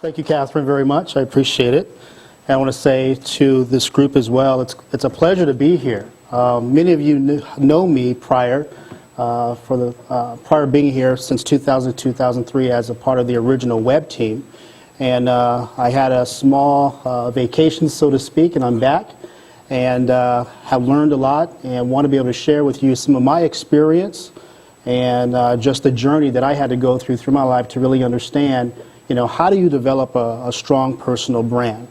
Thank you, Catherine, very much. I appreciate it. And I want to say to this group as well, it's a pleasure to be here. Many of you know me prior being here since 2003 as a part of the original web team. And I had a small vacation, so to speak, and I'm back and have learned a lot and want to be able to share with you some of my experience and just the journey that I had to go through my life to really understand, how do you develop a strong personal brand?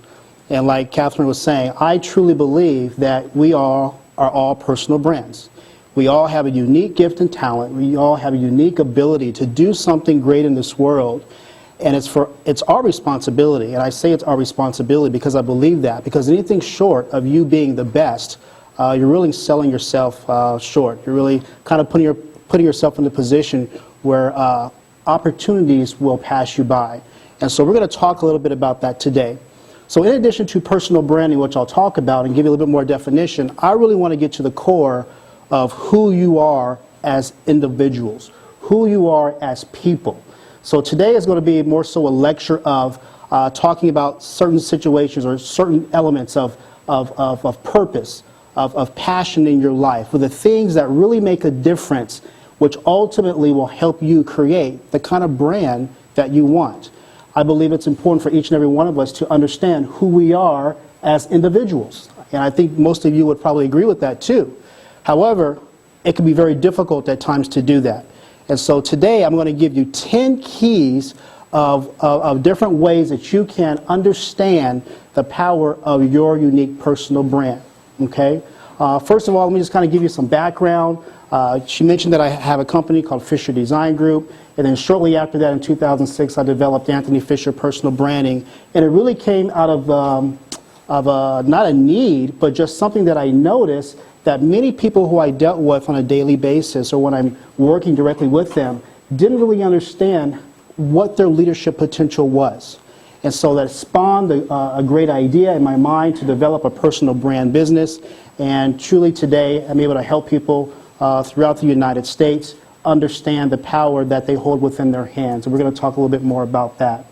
And like Catherine was saying, I truly believe that we all are all personal brands. We all have a unique gift and talent. We all have a unique ability to do something great in this world. And it's our responsibility, and I say it's our responsibility because I believe that, because anything short of you being the best, you're really selling yourself short. You're really kind of putting yourself in a position where opportunities will pass you by. And so we're going to talk a little bit about that today. So in addition to personal branding, which I'll talk about and give you a little bit more definition, I really want to get to the core of who you are as individuals, who you are as people. So today is going to be more so a lecture of talking about certain situations or certain elements of purpose, of passion in your life, for the things that really make a difference, which ultimately will help you create the kind of brand that you want. I believe it's important for each and every one of us to understand who we are as individuals. And I think most of you would probably agree with that too. However, it can be very difficult at times to do that. And so today I'm going to give you 10 keys of different ways that you can understand the power of your unique personal brand. Okay? First of all, let me just kind of give you some background. She mentioned that I have a company called Fisher Design Group, and then shortly after that in 2006 I developed Anthony Fisher Personal Branding, and it really came out of not a need, but just something that I noticed that many people who I dealt with on a daily basis or when I'm working directly with them didn't really understand what their leadership potential was. And so that spawned a great idea in my mind to develop a personal brand business, and truly today I'm able to help people throughout the United States understand the power that they hold within their hands. And we're going to talk a little bit more about that.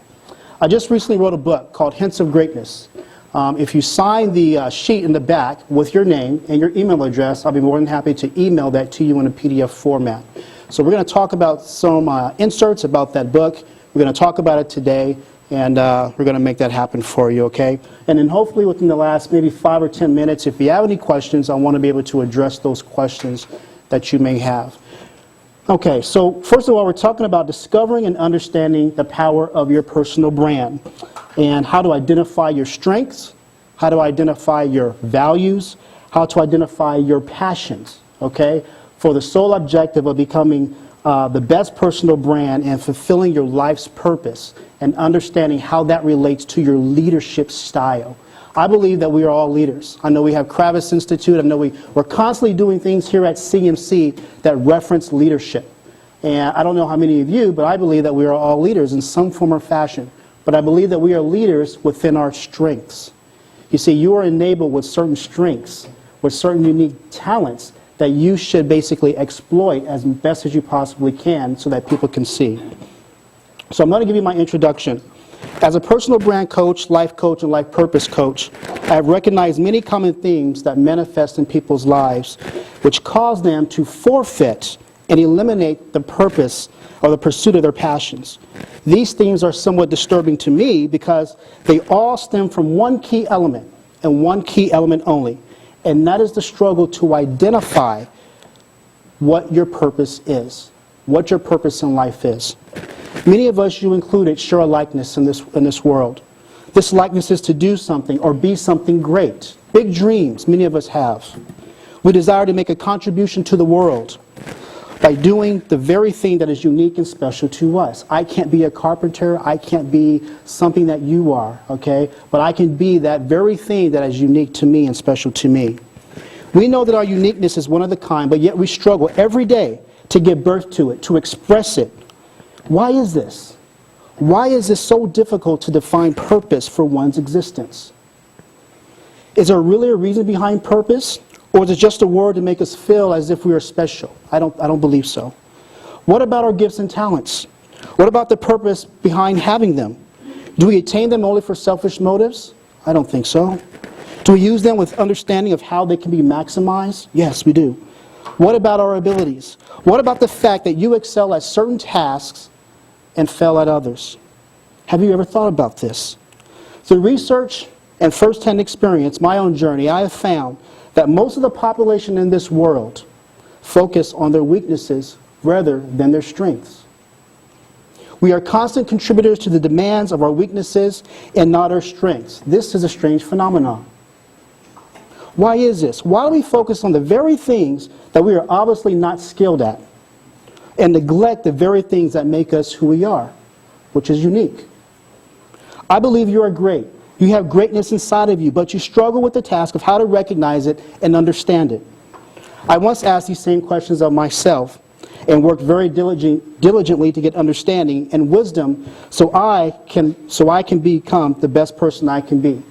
I just recently wrote a book called Hints of Greatness. If you sign the sheet in the back with your name and your email address, I'll be more than happy to email that to you in a PDF format. So we're going to talk about some inserts about that book. We're going to talk about it today, and we're going to make that happen for you, okay? And then hopefully within the last maybe 5 or 10 minutes, if you have any questions, I want to be able to address those questions that you may have. Okay, so first of all, we're talking about discovering and understanding the power of your personal brand and how to identify your strengths, how to identify your values, how to identify your passions, okay, for the sole objective of becoming the best personal brand and fulfilling your life's purpose and understanding how that relates to your leadership style. I believe that we are all leaders. I know we have Kravis Institute. I know we're constantly doing things here at CMC that reference leadership. And I don't know how many of you, but I believe that we are all leaders in some form or fashion. But I believe that we are leaders within our strengths. You see, you are enabled with certain strengths, with certain unique talents that you should basically exploit as best as you possibly can so that people can see. So I'm going to give you my introduction. As a personal brand coach, life coach, and life purpose coach, I have recognized many common themes that manifest in people's lives, which cause them to forfeit and eliminate the purpose or the pursuit of their passions. These themes are somewhat disturbing to me because they all stem from one key element, and one key element only, and that is the struggle to identify what your purpose is, what your purpose in life is. Many of us, you included, share a likeness in this world. This likeness is to do something or be something great. Big dreams, many of us have. We desire to make a contribution to the world by doing the very thing that is unique and special to us. I can't be a carpenter. I can't be something that you are, okay? But I can be that very thing that is unique to me and special to me. We know that our uniqueness is one of a kind, but yet we struggle every day to give birth to it, to express it. Why is this? Why is it so difficult to define purpose for one's existence? Is there really a reason behind purpose? Or is it just a word to make us feel as if we are special? I don't believe so. What about our gifts and talents? What about the purpose behind having them? Do we attain them only for selfish motives? I don't think so. Do we use them with understanding of how they can be maximized? Yes, we do. What about our abilities? What about the fact that you excel at certain tasks and fail at others? Have you ever thought about this? Through research and first-hand experience, my own journey, I have found that most of the population in this world focus on their weaknesses rather than their strengths. We are constant contributors to the demands of our weaknesses and not our strengths. This is a strange phenomenon. Why is this? Why do we focus on the very things that we are obviously not skilled at and neglect the very things that make us who we are, which is unique? I believe you are great. You have greatness inside of you, but you struggle with the task of how to recognize it and understand it. I once asked these same questions of myself and worked very diligently to get understanding and wisdom so I can become the best person I can be.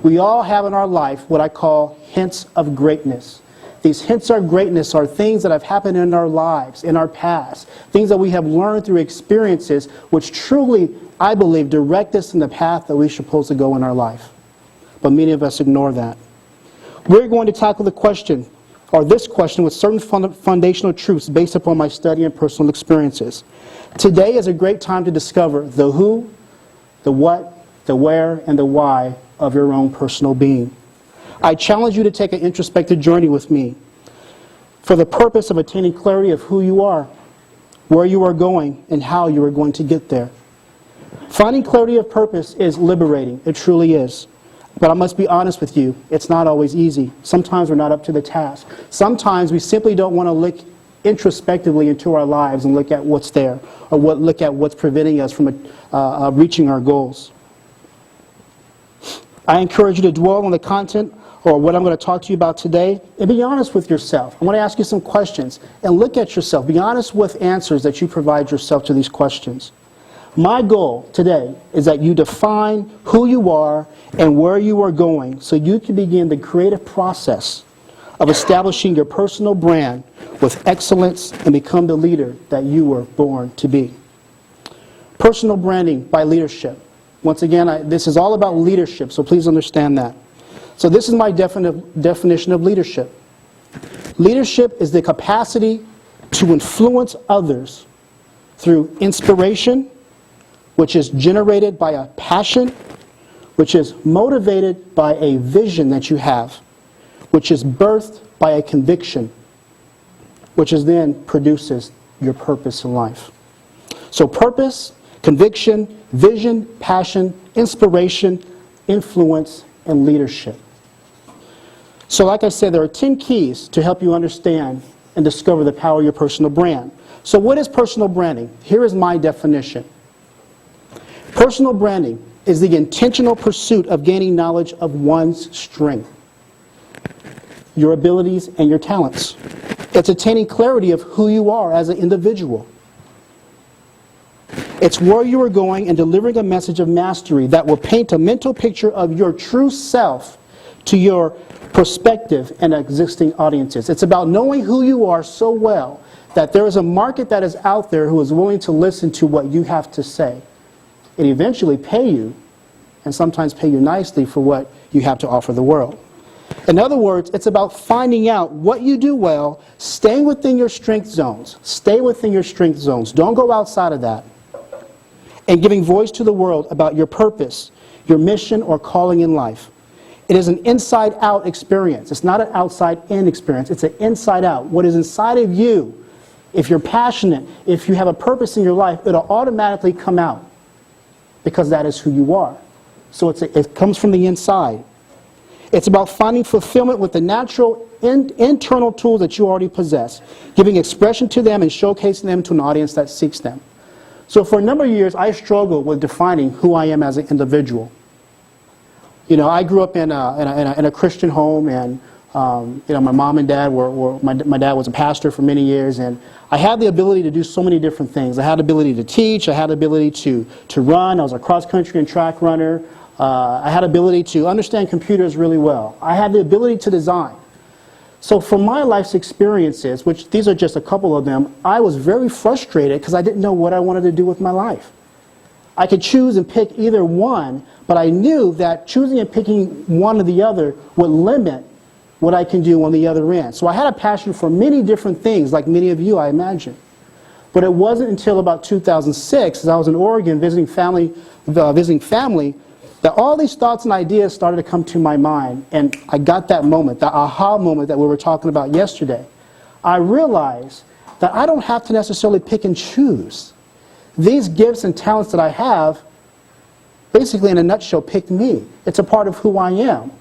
We all have in our life what I call hints of greatness. These hints of greatness are things that have happened in our lives, in our past, things that we have learned through experiences which truly, I believe, direct us in the path that we're supposed to go in our life. But many of us ignore that. We're going to tackle the question, or this question, with certain foundational truths based upon my study and personal experiences. Today is a great time to discover the who, the what, the where, and the why of your own personal being. I challenge you to take an introspective journey with me for the purpose of attaining clarity of who you are, where you are going, and how you are going to get there. Finding clarity of purpose is liberating. It truly is. But I must be honest with you, it's not always easy. Sometimes we're not up to the task. Sometimes we simply don't want to look introspectively into our lives and look at what's there, or look at what's preventing us from reaching our goals. I encourage you to dwell on the content or what I'm going to talk to you about today and be honest with yourself. I want to ask you some questions and look at yourself. Be honest with answers that you provide yourself to these questions. My goal today is that you define who you are and where you are going so you can begin the creative process of establishing your personal brand with excellence and become the leader that you were born to be. Personal branding by leadership. Once again, this is all about leadership, so please understand that. So this is my definition of leadership. Leadership is the capacity to influence others through inspiration, which is generated by a passion, which is motivated by a vision that you have, which is birthed by a conviction, which is then produces your purpose in life. So purpose, conviction, vision, passion, inspiration, influence, and leadership. So like I said, there are 10 keys to help you understand and discover the power of your personal brand. So what is personal branding? Here is my definition. Personal branding is the intentional pursuit of gaining knowledge of one's strength, your abilities, and your talents. It's attaining clarity of who you are as an individual. It's where you are going and delivering a message of mastery that will paint a mental picture of your true self to your prospective and existing audiences. It's about knowing who you are so well that there is a market that is out there who is willing to listen to what you have to say and eventually pay you, and sometimes pay you nicely for what you have to offer the world. In other words, it's about finding out what you do well, staying within your strength zones. Stay within your strength zones. Don't go outside of that. And giving voice to the world about your purpose, your mission, or calling in life. It is an inside-out experience. It's not an outside-in experience. It's an inside-out. What is inside of you, if you're passionate, if you have a purpose in your life, it'll automatically come out because that is who you are. So it comes from the inside. It's about finding fulfillment with the natural internal tools that you already possess, giving expression to them and showcasing them to an audience that seeks them. So for a number of years, I struggled with defining who I am as an individual. You know, I grew up in a Christian home, and you know, my mom and dad my dad was a pastor for many years, and I had the ability to do so many different things. I had the ability to teach. I had the ability to run. I was a cross-country and track runner. I had the ability to understand computers really well. I had the ability to design. So from my life's experiences, which these are just a couple of them, I was very frustrated because I didn't know what I wanted to do with my life. I could choose and pick either one, but I knew that choosing and picking one or the other would limit what I can do on the other end. So I had a passion for many different things, like many of you, I imagine. But it wasn't until about 2006, as I was in Oregon visiting family, that all these thoughts and ideas started to come to my mind. And I got that moment, that aha moment that we were talking about yesterday. I realized that I don't have to necessarily pick and choose. These gifts and talents that I have, basically in a nutshell, pick me. It's a part of who I am.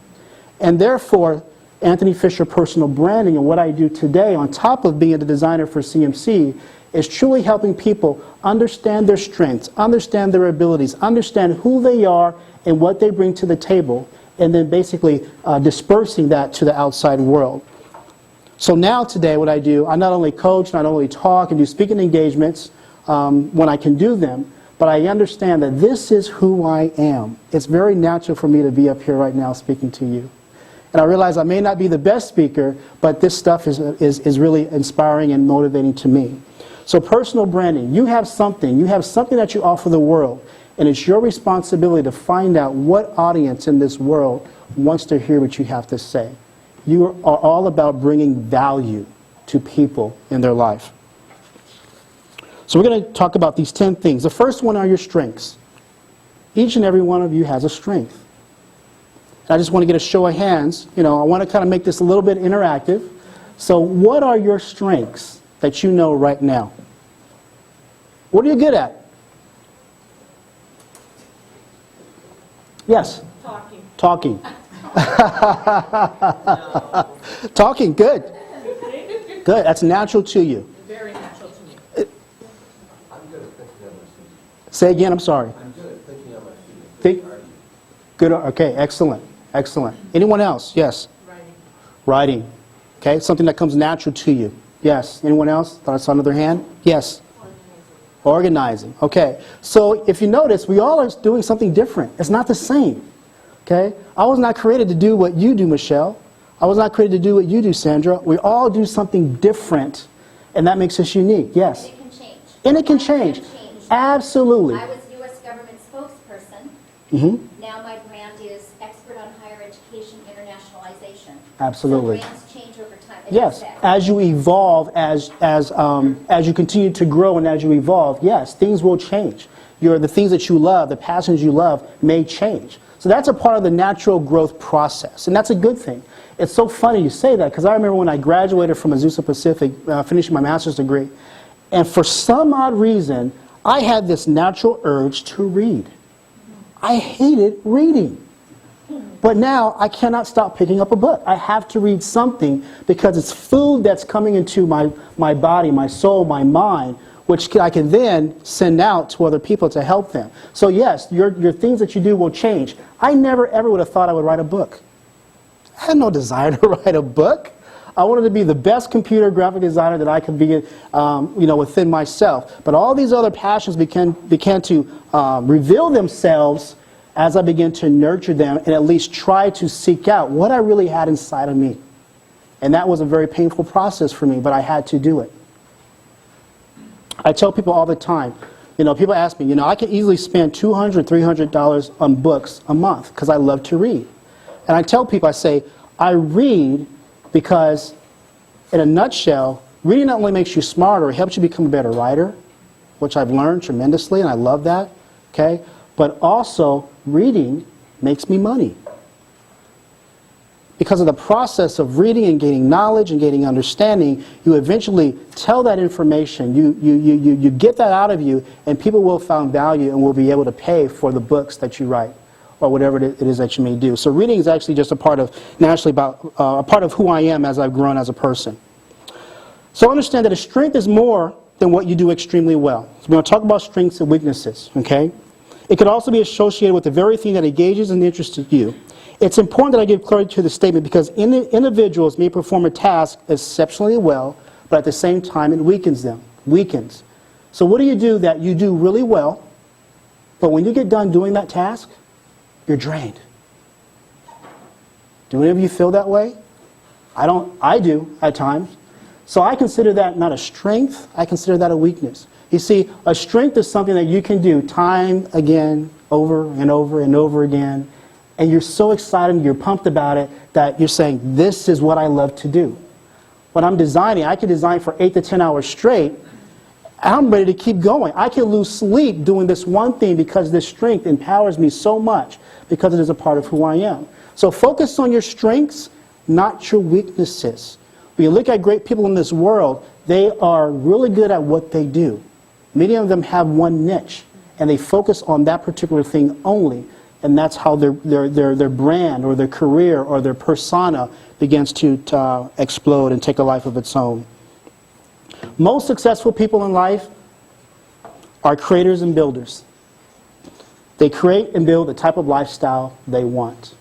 And therefore, Anthony Fisher Personal Branding and what I do today, on top of being the designer for CMC, is truly helping people understand their strengths, understand their abilities, understand who they are and what they bring to the table, and then basically dispersing that to the outside world. So now today what I do, I not only coach, not only talk and do speaking engagements when I can do them, but I understand that this is who I am. It's very natural for me to be up here right now speaking to you. And I realize I may not be the best speaker, but this stuff is really inspiring and motivating to me. So personal branding, you have something that you offer the world, and it's your responsibility to find out what audience in this world wants to hear what you have to say. You are all about bringing value to people in their life. So we're going to talk about these 10 things. The first one are your strengths. Each and every one of you has a strength. I just want to get a show of hands. I want to kind of make this a little bit interactive. So what are your strengths that you know right now? What are you good at? Yes? Talking. Talking, good. Good, that's natural to you. Very natural to me. I'm good at thinking on my feet. Say again, I'm sorry. I'm good at thinking on my feet. Good, okay, excellent, excellent. Anyone else? Yes? Writing. Okay, something that comes natural to you. Yes. Anyone else? Thought I saw another hand? Yes. Organizing. Okay. So if you notice, we all are doing something different. It's not the same. Okay? I was not created to do what you do, Michelle. I was not created to do what you do, Sandra. We all do something different, and that makes us unique. Yes? And it can change. And it can change. Absolutely. I was U.S. government spokesperson. Mm-hmm. Now my brand is expert on higher education internationalization. Absolutely. So brands change over time. Yes, as you evolve, as you continue to grow and as you evolve, yes, things will change. The things that you love, the passions you love may change. So that's a part of the natural growth process, and that's a good thing. It's so funny you say that, because I remember when I graduated from Azusa Pacific, finishing my master's degree, and for some odd reason, I had this natural urge to read. I hated reading. But now I cannot stop picking up a book. I have to read something because it's food that's coming into my body, my soul, my mind, which I can then send out to other people to help them. So yes, your things that you do will change. I never ever would have thought I would write a book. I had no desire to write a book. I wanted to be the best computer graphic designer that I could be, within myself. But all these other passions began to reveal themselves as I began to nurture them and at least try to seek out what I really had inside of me. And that was a very painful process for me, but I had to do it. I tell people all the time, people ask me, I can easily spend $200, $300 on books a month because I love to read. And I tell people, I say, I read because, in a nutshell, reading not only makes you smarter, it helps you become a better writer, which I've learned tremendously, and I love that, okay? But also, reading makes me money. Because of the process of reading and gaining knowledge and gaining understanding, you eventually tell that information, you get that out of you, and people will find value and will be able to pay for the books that you write, or whatever it is that you may do. So reading is actually just a part of who I am as I've grown as a person. So understand that a strength is more than what you do extremely well. So we're going to talk about strengths and weaknesses, okay? It could also be associated with the very thing that engages and interests you. It's important that I give clarity to the statement because individuals may perform a task exceptionally well, but at the same time it weakens them. So what do you do that you do really well, but when you get done doing that task, you're drained? Do any of you feel that way? I do at times. So I consider that not a strength, I consider that a weakness. You see, a strength is something that you can do time again, over and over and over again, and you're so excited, you're pumped about it, that you're saying, this is what I love to do. When I'm designing, I can design for 8 to 10 hours straight, and I'm ready to keep going. I can lose sleep doing this one thing because this strength empowers me so much because it is a part of who I am. So focus on your strengths, not your weaknesses. When you look at great people in this world, they are really good at what they do. Many of them have one niche, and they focus on that particular thing only, and that's how their brand or their career or their persona begins to explode and take a life of its own. Most successful people in life are creators and builders. They create and build the type of lifestyle they want.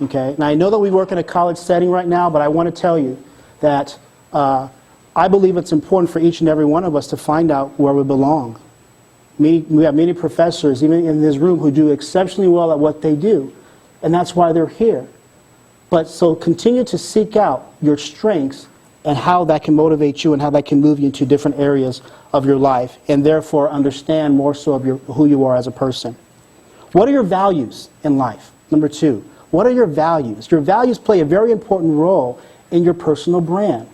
Okay? Now, I know that we work in a college setting right now, but I want to tell you that I believe it's important for each and every one of us to find out where we belong. We have many professors, even in this room, who do exceptionally well at what they do, and that's why they're here. But so continue to seek out your strengths and how that can motivate you and how that can move you into different areas of your life, and therefore understand more so of who you are as a person. What are your values in life? Number 2, what are your values? Your values play a very important role in your personal brand.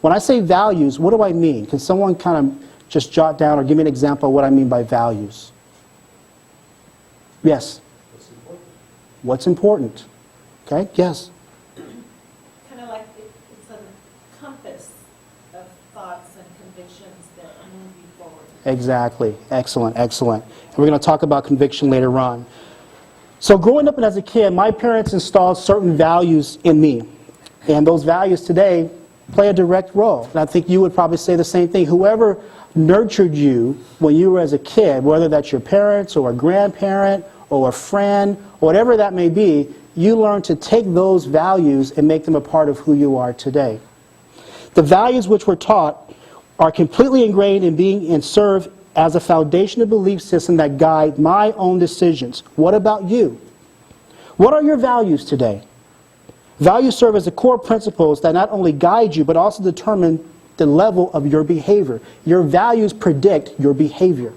When I say values, what do I mean? Can someone kind of just jot down or give me an example of what I mean by values? Yes? What's important? What's important? Okay, yes. Kind of like it's a compass of thoughts and convictions that move you forward. Exactly. Excellent, excellent. And we're going to talk about conviction later on. So growing up and as a kid, my parents installed certain values in me. And those values today play a direct role. And I think you would probably say the same thing. Whoever nurtured you when you were as a kid, whether that's your parents or a grandparent or a friend, or whatever that may be, you learn to take those values and make them a part of who you are today. The values which we're taught are completely ingrained in being and serve as a foundational belief system that guide my own decisions. What about you? What are your values today? Values serve as the core principles that not only guide you, but also determine the level of your behavior. Your values predict your behavior.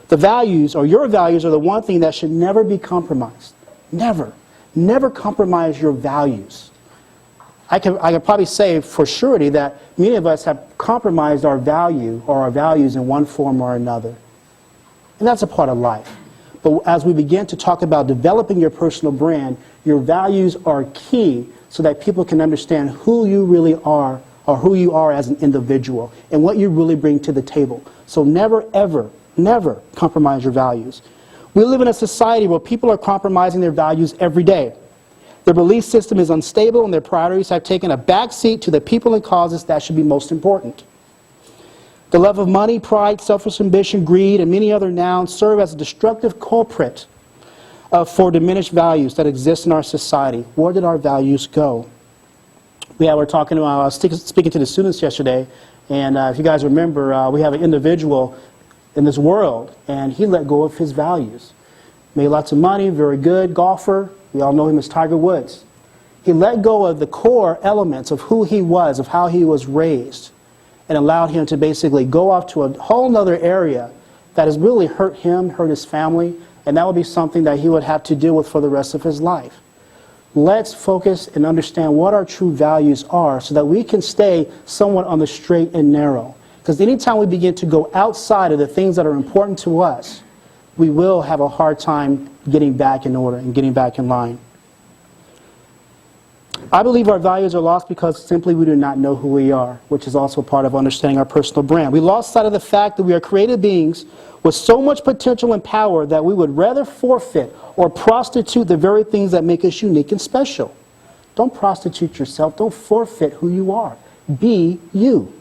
The values, or your values, are the one thing that should never be compromised. Never. Never compromise your values. I can probably say for surety that many of us have compromised our value or our values in one form or another. And that's a part of life. But as we begin to talk about developing your personal brand, your values are key so that people can understand who you really are, or who you are as an individual, and what you really bring to the table. So never, ever, never compromise your values. We live in a society where people are compromising their values every day. Their belief system is unstable, and their priorities have taken a backseat to the people and causes that should be most important. The love of money, pride, selfish ambition, greed, and many other nouns serve as a destructive culprit for diminished values that exist in our society. Where did our values go? I was speaking to the students yesterday, and if you guys remember, we have an individual in this world, and he let go of his values. Made lots of money, very good golfer. We all know him as Tiger Woods. He let go of the core elements of who he was, of how he was raised, and allowed him to basically go off to a whole other area that has really hurt him, hurt his family, and that would be something that he would have to deal with for the rest of his life. Let's focus and understand what our true values are so that we can stay somewhat on the straight and narrow. Because anytime we begin to go outside of the things that are important to us, we will have a hard time getting back in order and getting back in line. I believe our values are lost because simply we do not know who we are, which is also part of understanding our personal brand. We lost sight of the fact that we are created beings with so much potential and power that we would rather forfeit or prostitute the very things that make us unique and special. Don't prostitute yourself. Don't forfeit who you are. Be you.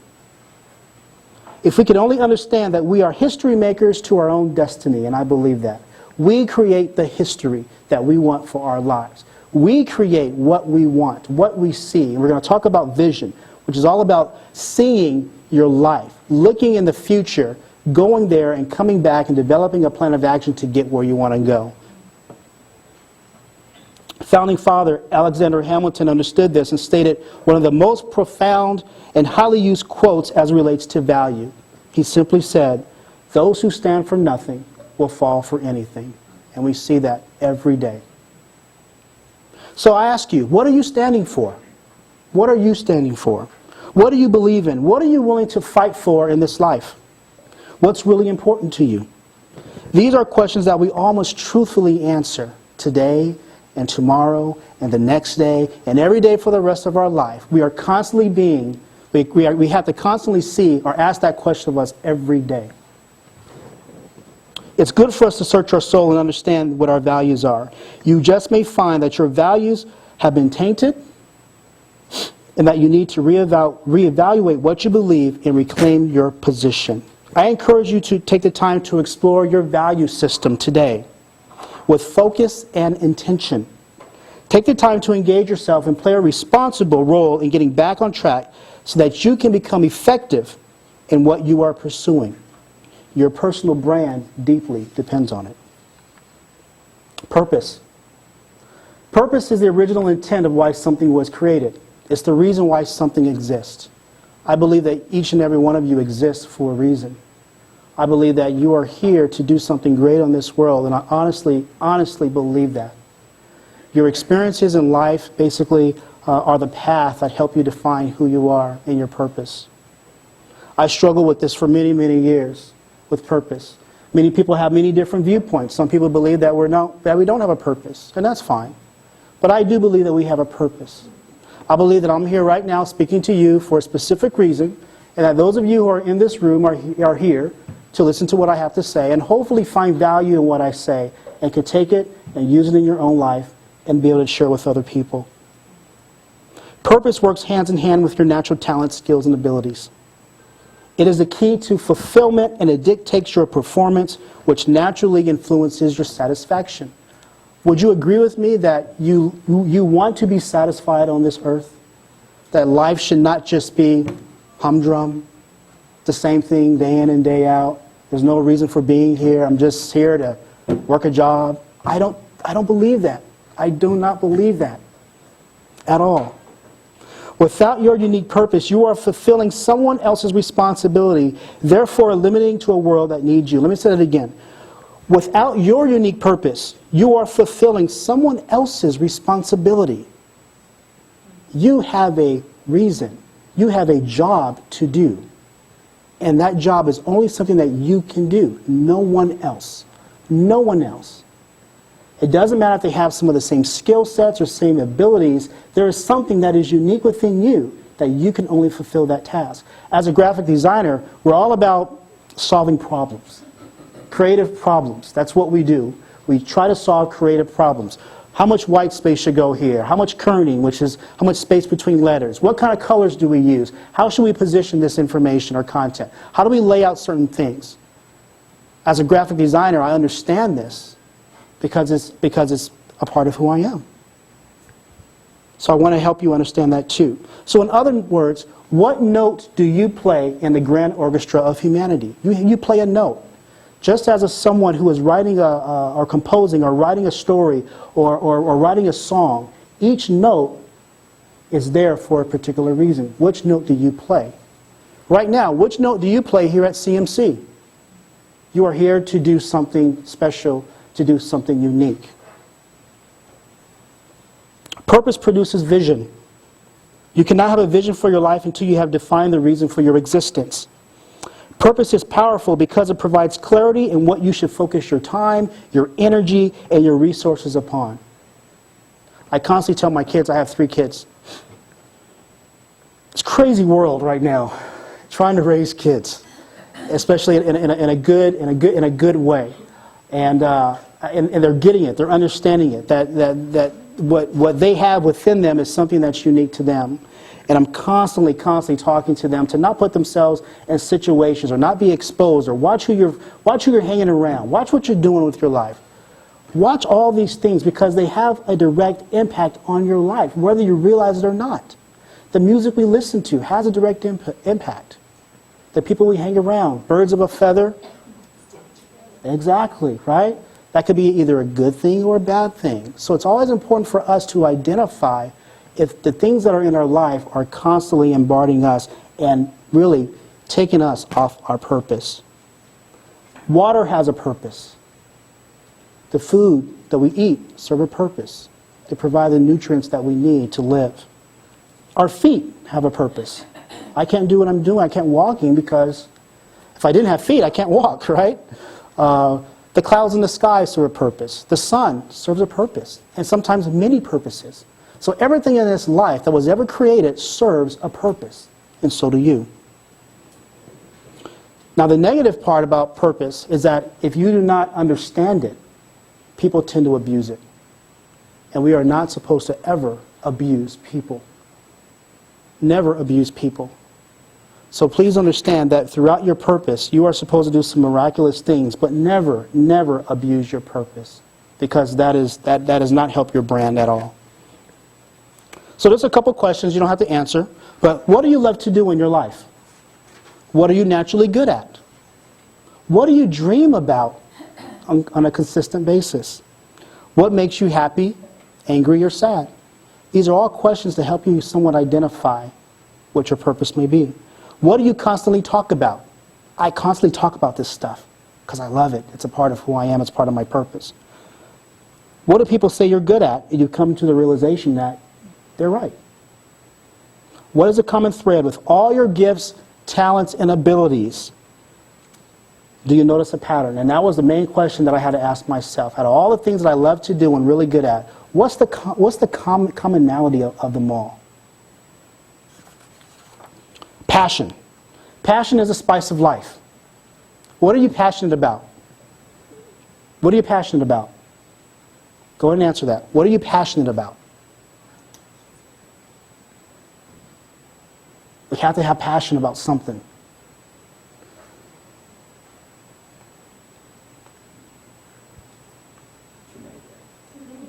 If we could only understand that we are history makers to our own destiny, and I believe that. We create the history that we want for our lives. We create what we want, what we see. And we're going to talk about vision, which is all about seeing your life, looking in the future, going there and coming back and developing a plan of action to get where you want to go. Founding father Alexander Hamilton understood this and stated one of the most profound and highly used quotes as it relates to value. He simply said, those who stand for nothing will fall for anything. And we see that every day. So I ask you, what are you standing for? What are you standing for? What do you believe in? What are you willing to fight for in this life? What's really important to you? These are questions that we all must truthfully answer today and tomorrow and the next day and every day for the rest of our life. We are constantly we have to constantly see or ask that question of us every day. It's good for us to search our soul and understand what our values are. You just may find that your values have been tainted and that you need to reevaluate what you believe and reclaim your position. I encourage you to take the time to explore your value system today with focus and intention. Take the time to engage yourself and play a responsible role in getting back on track so that you can become effective in what you are pursuing. Your personal brand deeply depends on it. Purpose. Purpose is the original intent of why something was created. It's the reason why something exists. I believe that each and every one of you exists for a reason. I believe that you are here to do something great on this world, and I honestly believe that. Your experiences in life basically are the path that help you define who you are and your purpose. I struggled with this for many, many years, with purpose. Many people have many different viewpoints. Some people believe that we don't have a purpose, and that's fine. But I do believe that we have a purpose. I believe that I'm here right now speaking to you for a specific reason, and that those of you who are in this room are here to listen to what I have to say and hopefully find value in what I say and can take it and use it in your own life and be able to share with other people. Purpose works hands in hand with your natural talents, skills, and abilities. It is the key to fulfillment, and it dictates your performance, which naturally influences your satisfaction. Would you agree with me that you want to be satisfied on this earth? That life should not just be humdrum, the same thing day in and day out. There's no reason for being here. I'm just here to work a job. I don't believe that. I do not believe that at all. Without your unique purpose, you are fulfilling someone else's responsibility, therefore limiting to a world that needs you. Let me say that again. Without your unique purpose, you are fulfilling someone else's responsibility. You have a reason. You have a job to do. And that job is only something that you can do. No one else. No one else. It doesn't matter if they have some of the same skill sets or same abilities. There is something that is unique within you that you can only fulfill that task. As a graphic designer, we're all about solving problems. Creative problems. That's what we do. We try to solve creative problems. How much white space should go here? How much kerning, which is how much space between letters? What kind of colors do we use? How should we position this information or content? How do we lay out certain things? As a graphic designer, I understand this because it's a part of who I am. So I want to help you understand that too. So in other words, what note do you play in the grand orchestra of humanity? You play a note. Just as someone who is writing or composing or writing a story or writing a song, each note is there for a particular reason. Which note do you play? Right now, which note do you play here at CMC? You are here to do something special, to do something unique. Purpose produces vision. You cannot have a vision for your life until you have defined the reason for your existence. Purpose is powerful because it provides clarity in what you should focus your time, your energy, and your resources upon. I constantly tell my kids, I have 3 kids. It's a crazy world right now, trying to raise kids, especially in a good way. And they're getting it, they're understanding it, that what they have within them is something that's unique to them. And I'm constantly talking to them to not put themselves in situations or not be exposed or watch who you're hanging around. Watch what you're doing with your life. Watch all these things because they have a direct impact on your life, whether you realize it or not. The music we listen to has a direct impact. The people we hang around, birds of a feather. Exactly, right? That could be either a good thing or a bad thing. So it's always important for us to identify if the things that are in our life are constantly bombarding us and really taking us off our purpose. Water has a purpose. The food that we eat serve a purpose. They provide the nutrients that we need to live. Our feet have a purpose. I can't do what I'm doing. I can't walking because if I didn't have feet, I can't walk, right? The clouds in the sky serve a purpose. The sun serves a purpose, and sometimes many purposes. So everything in this life that was ever created serves a purpose, and so do you. Now, the negative part about purpose is that if you do not understand it, people tend to abuse it. And we are not supposed to ever abuse people. Never abuse people. So please understand that throughout your purpose, you are supposed to do some miraculous things, but never, never abuse your purpose, because that does not help your brand at all. So there's a couple questions you don't have to answer, but what do you love to do in your life? What are you naturally good at? What do you dream about on a consistent basis? What makes you happy, angry, or sad? These are all questions to help you somewhat identify what your purpose may be. What do you constantly talk about? I constantly talk about this stuff because I love it. It's a part of who I am. It's part of my purpose. What do people say you're good at? And you come to the realization that they're right. What is a common thread with all your gifts, talents, and abilities? Do you notice a pattern? And that was the main question that I had to ask myself. Out of all the things that I love to do and really good at, what's the commonality of them all? Passion. Passion is a spice of life. What are you passionate about? What are you passionate about? Go ahead and answer that. What are you passionate about? We have to have passion about something.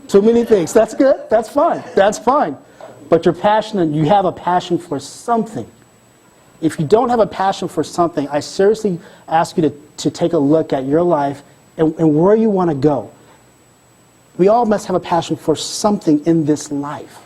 Too many things. That's good. That's fine. That's fine. But you're passionate. You have a passion for something. If you don't have a passion for something, I seriously ask you to take a look at your life and where you want to go. We all must have a passion for something in this life.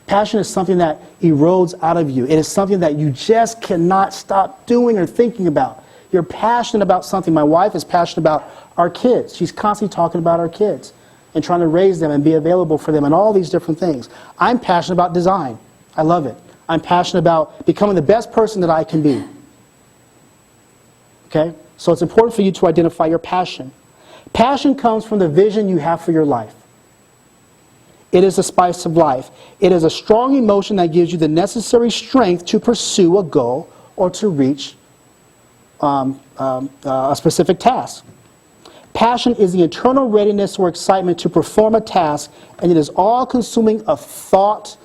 Passion is something that erodes out of you. It is something that you just cannot stop doing or thinking about. You're passionate about something. My wife is passionate about our kids. She's constantly talking about our kids and trying to raise them and be available for them and all these different things. I'm passionate about design. I love it. I'm passionate about becoming the best person that I can be. Okay? So it's important for you to identify your passion. Passion comes from the vision you have for your life. It is a spice of life. It is a strong emotion that gives you the necessary strength to pursue a goal or to reach a specific task. Passion is the internal readiness or excitement to perform a task, and it is all-consuming of thought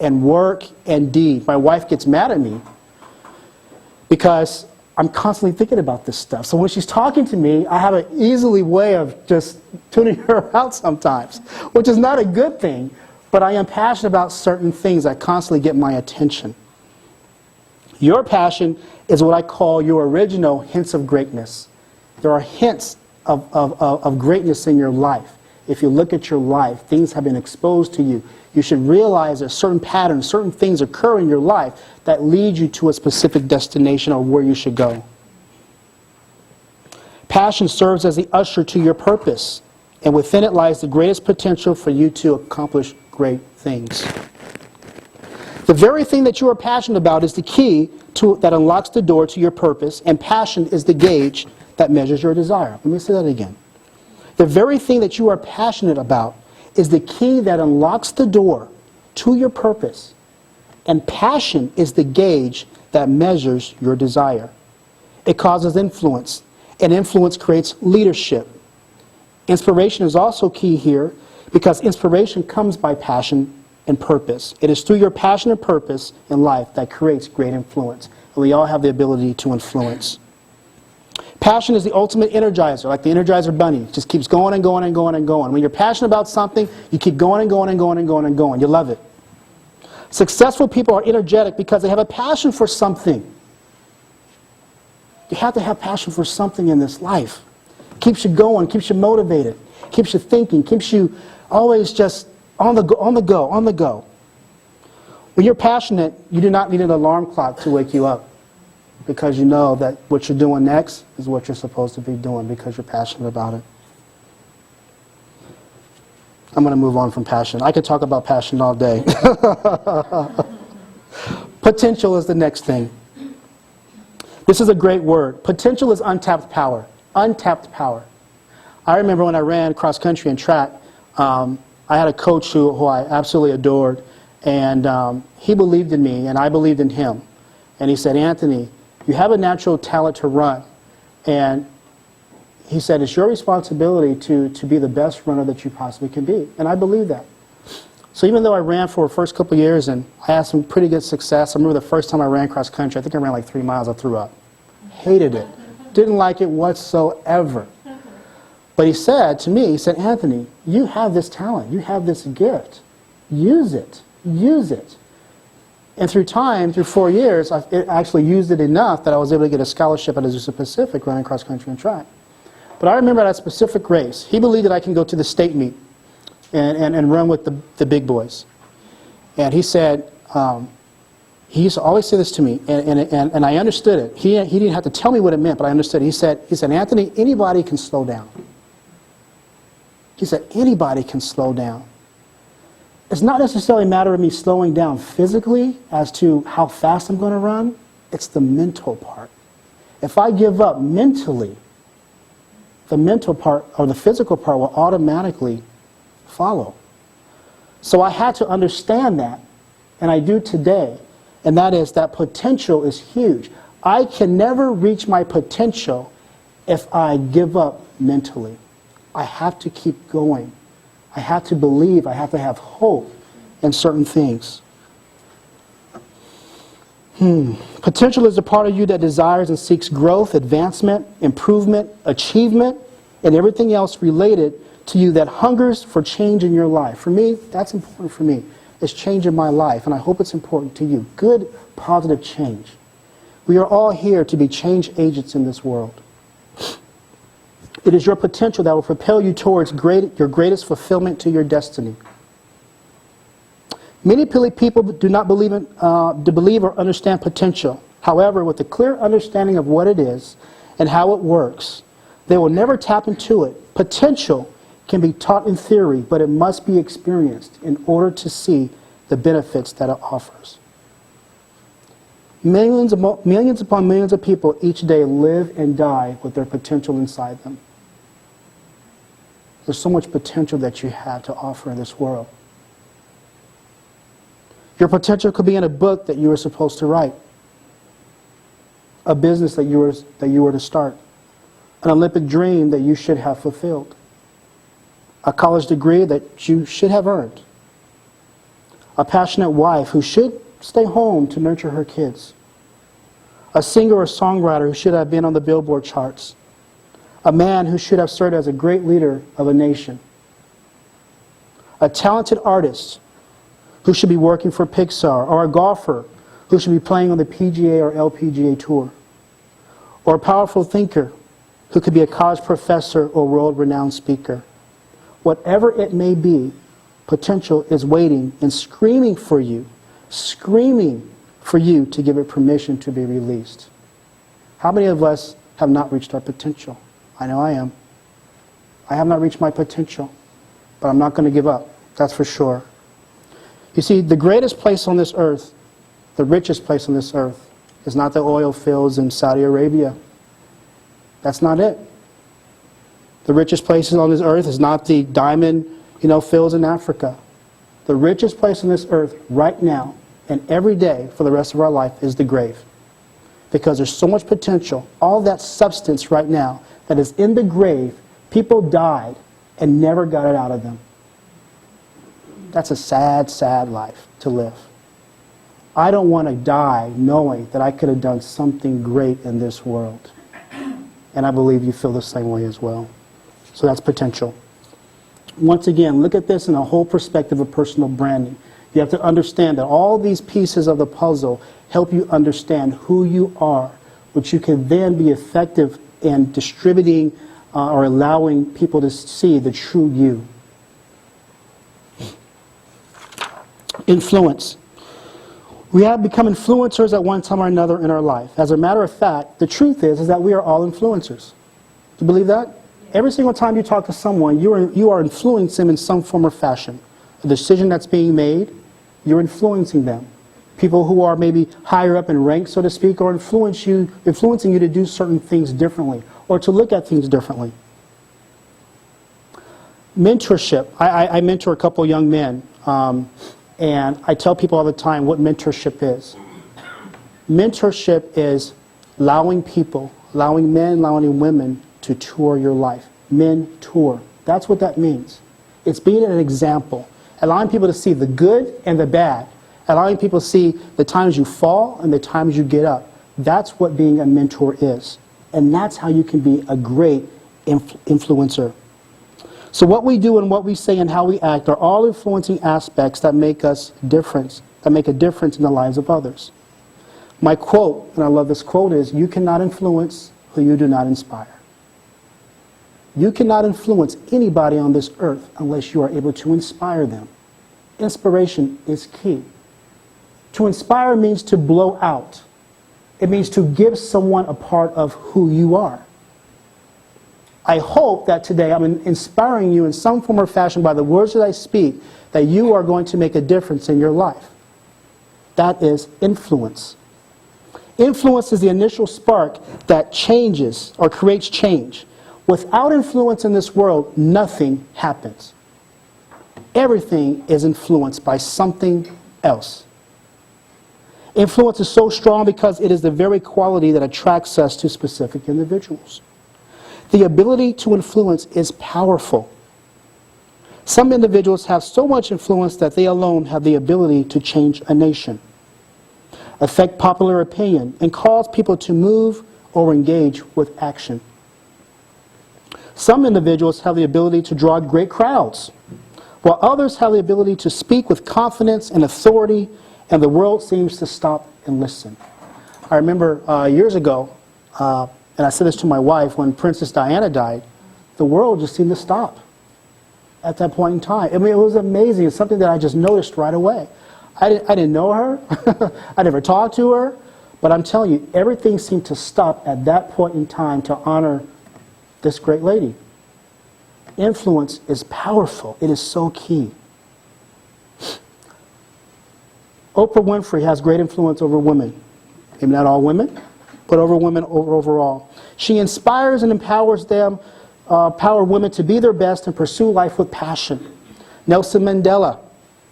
and work and deed. My wife gets mad at me because I'm constantly thinking about this stuff. So when she's talking to me, I have an easily way of just tuning her out sometimes, which is not a good thing, but I am passionate about certain things that constantly get my attention. Your passion is what I call your original hints of greatness. There are hints of greatness in your life. If you look at your life, things have been exposed to you. You should realize that certain patterns, certain things occur in your life that lead you to a specific destination or where you should go. Passion serves as the usher to your purpose, and within it lies the greatest potential for you to accomplish great things. The very thing that you are passionate about is the key that unlocks the door to your purpose, and passion is the gauge that measures your desire. Let me say that again. The very thing that you are passionate about is the key that unlocks the door to your purpose, and passion is the gauge that measures your desire. It causes influence, and influence creates leadership. Inspiration is also key here because inspiration comes by passion and purpose. It is through your passion and purpose in life that creates great influence, and we all have the ability to influence. Passion is the ultimate energizer, like the Energizer Bunny. It just keeps going and going and going and going. When you're passionate about something, you keep going and going and going and going and going. You love it. Successful people are energetic because they have a passion for something. You have to have passion for something in this life. It keeps you going, keeps you motivated, keeps you thinking, keeps you always just on the go. When you're passionate, you do not need an alarm clock to wake you up. because you know that what you're doing next is what you're supposed to be doing because you're passionate about it. I'm going to move on from passion. I could talk about passion all day. Potential is the next thing. This is a great word. Potential is untapped power. Untapped power. I remember when I ran cross country and track, I had a coach who I absolutely adored, and he believed in me, and I believed in him. And he said, Anthony, you have a natural talent to run. And he said, it's your responsibility to be the best runner that you possibly can be. And I believe that. So even though I ran for the first couple of years and I had some pretty good success, I remember the first time I ran cross country, I think I ran like 3 miles, I threw up. Hated it. Didn't like it whatsoever. But he said to me, he said, Anthony, you have this talent. You have this gift. Use it. Use it. And through time, through 4 years, I actually used it enough that I was able to get a scholarship at Azusa Pacific running cross country and track. But I remember that specific race, he believed that I can go to the state meet and run with the big boys. And he said, he used to always say this to me, and I understood it. He didn't have to tell me what it meant, but I understood it. He said, Anthony, anybody can slow down. He said, anybody can slow down. It's not necessarily a matter of me slowing down physically as to how fast I'm going to run. It's the mental part. If I give up mentally, the mental part or the physical part will automatically follow. So I had to understand that, and I do today, and that is that potential is huge. I can never reach my potential if I give up mentally. I have to keep going. I have to believe, I have to have hope in certain things. Potential is a part of you that desires and seeks growth, advancement, improvement, achievement, and everything else related to you that hungers for change in your life. For me, that's important for me. It's change in my life, and I hope it's important to you. Good, positive change. We are all here to be change agents in this world. It is your potential that will propel you towards your greatest fulfillment to your destiny. Many people do not believe or understand potential. However, with a clear understanding of what it is and how it works, they will never tap into it. Potential can be taught in theory, but it must be experienced in order to see the benefits that it offers. Millions upon millions of people each day live and die with their potential inside them. There's so much potential that you have to offer in this world. Your potential could be in a book that you were supposed to write, a business that you were to start, an Olympic dream that you should have fulfilled, a college degree that you should have earned, a passionate wife who should stay home to nurture her kids, a singer or songwriter who should have been on the Billboard charts, a man who should have served as a great leader of a nation, a talented artist who should be working for Pixar, or a golfer who should be playing on the PGA or LPGA tour, or a powerful thinker who could be a college professor or world-renowned speaker. Whatever it may be, potential is waiting and screaming for you to give it permission to be released. How many of us have not reached our potential? I know I am. I have not reached my potential, but I'm not going to give up, that's for sure. You see, the greatest place on this earth, the richest place on this earth, is not the oil fields in Saudi Arabia. That's not it. The richest place on this earth is not the diamond, fields in Africa. The richest place on this earth right now and every day for the rest of our life is the grave. Because there's so much potential, all that substance right now that is in the grave, people died and never got it out of them. That's a sad, sad life to live. I don't want to die knowing that I could have done something great in this world. And I believe you feel the same way as well. So that's potential. Once again, look at this in a whole perspective of personal branding. You have to understand that all these pieces of the puzzle help you understand who you are, which you can then be effective in distributing or allowing people to see the true you. Influence. We have become influencers at one time or another in our life. As a matter of fact, the truth is that we are all influencers. Do you believe that? Every single time you talk to someone, you are influencing them in some form or fashion. A decision that's being made, you're influencing them. People who are maybe higher up in rank, so to speak, are influencing you to do certain things differently or to look at things differently. Mentorship. I mentor a couple young men, and I tell people all the time what mentorship is. Mentorship is allowing people, allowing men, allowing women to tour your life. Mentor. That's what that means. It's being an example, allowing people to see the good and the bad, allowing people to see the times you fall and the times you get up. That's what being a mentor is. And that's how you can be a great influencer. So what we do and what we say and how we act are all influencing aspects that make us different, that make a difference in the lives of others. My quote, and I love this quote, is, "You cannot influence who you do not inspire." You cannot influence anybody on this earth unless you are able to inspire them. Inspiration is key. To inspire means to blow out. It means to give someone a part of who you are. I hope that today I'm inspiring you in some form or fashion by the words that I speak, that you are going to make a difference in your life. That is influence. Influence is the initial spark that changes or creates change. Without influence in this world, nothing happens. Everything is influenced by something else. Influence is so strong because it is the very quality that attracts us to specific individuals. The ability to influence is powerful. Some individuals have so much influence that they alone have the ability to change a nation, affect popular opinion, and cause people to move or engage with action. Some individuals have the ability to draw great crowds, while others have the ability to speak with confidence and authority, and the world seems to stop and listen. I remember years ago, and I said this to my wife, when Princess Diana died, the world just seemed to stop at that point in time. I mean, it was amazing. It's something that I just noticed right away. I didn't know her. I never talked to her. But I'm telling you, everything seemed to stop at that point in time to honor this great lady. Influence is powerful. It is so key. Oprah Winfrey has great influence over women. Maybe not all women, but over women overall. She inspires and empowers women to be their best and pursue life with passion. Nelson Mandela